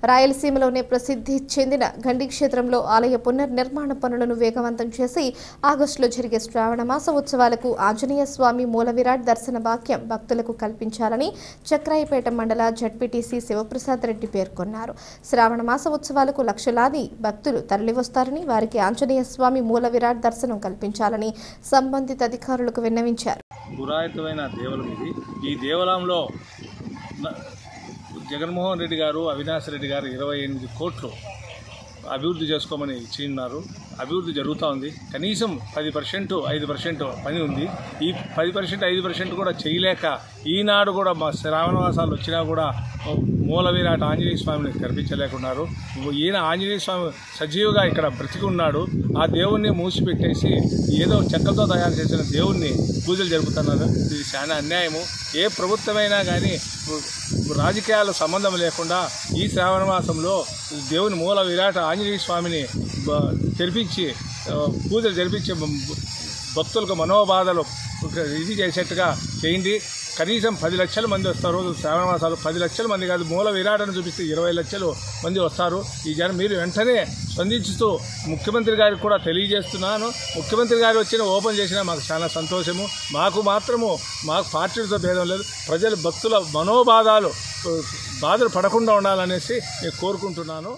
రాయలసీమలోనే ప్రసిద్ధి చెందిన గండి క్షేత్రంలో ఆలయ పునర్నిర్మాణ పనులను వేగవంతం చేసి ఆగస్టులో జరిగే శ్రావణ మాస ఉత్సవాలకు ఆంజనేయ స్వామి మూల విరాట్ దర్శన భాగ్యం భక్తులకు కల్పించాలని చక్రాయపేట మండల జడ్పీటీసీ శివప్రసాద్ రెడ్డి పేర్కొన్నారు. శ్రావణ మాస ఉత్సవాలకు లక్షలాది భక్తులు తరలివస్తారని, వారికి ఆంజనేయ స్వామి మూల విరాట్ దర్శనం కల్పించాలని సంబంధిత అధికారులకు విన్నవించారు. పురాతనమైన దేవాలయం ఇది. ఈ దేవాలయంలో జగన్మోహన్ రెడ్డి గారు, అవినాష్ రెడ్డి గారు 28 కోట్లు అభివృద్ధి చేసుకోమని ఇచ్చిన్నారు. అభివృద్ధి జరుగుతూ ఉంది. కనీసం 10%, 5% పని ఉంది. ఈ 10%, 5% కూడా చేయలేక ఈనాడు కూడా మా శ్రావణ మాసాలు వచ్చినా కూడా మూల విరాట్ ఆంజనేయ స్వామిని కనిపించలేకున్నారు. ఈయన ఆంజనేయ స్వామి సజీవుగా ఇక్కడ బ్రతికి ఉన్నాడు. ఆ దేవుణ్ణి మూసిపెట్టేసి ఏదో చెక్కలతో తయారు చేసిన దేవుణ్ణి పూజలు జరుపుతున్నారు. ఇది చాలా అన్యాయము. ఏ ప్రభుత్వమైనా కానీ రాజకీయాల సంబంధం లేకుండా ఈ శ్రావణ మాసంలో దేవుని మూల విరాట్ ఆంజనేయ స్వామిని తెరిపించి పూజలు జరిపించే భక్తులకు మనోబాధలు ఇది చేసేట్టుగా చేయండి. కనీసం 10 లక్షల మంది వస్తారు. శ్రావణ మాసాలు 10 లక్షల మంది కాదు, మూల విరాటను చూపిస్తే 20 లక్షల మంది వస్తారు. ఈ జనం మీరు వెంటనే స్పందించుతూ ముఖ్యమంత్రి గారికి కూడా తెలియజేస్తున్నాను. ముఖ్యమంత్రి గారు వచ్చిన ఓపెన్ చేసినా మాకు చాలా సంతోషము. మాకు పార్టీలతో భేదం లేదు. ప్రజలు భక్తుల బాధలు పడకుండా ఉండాలనేసి నేను కోరుకుంటున్నాను.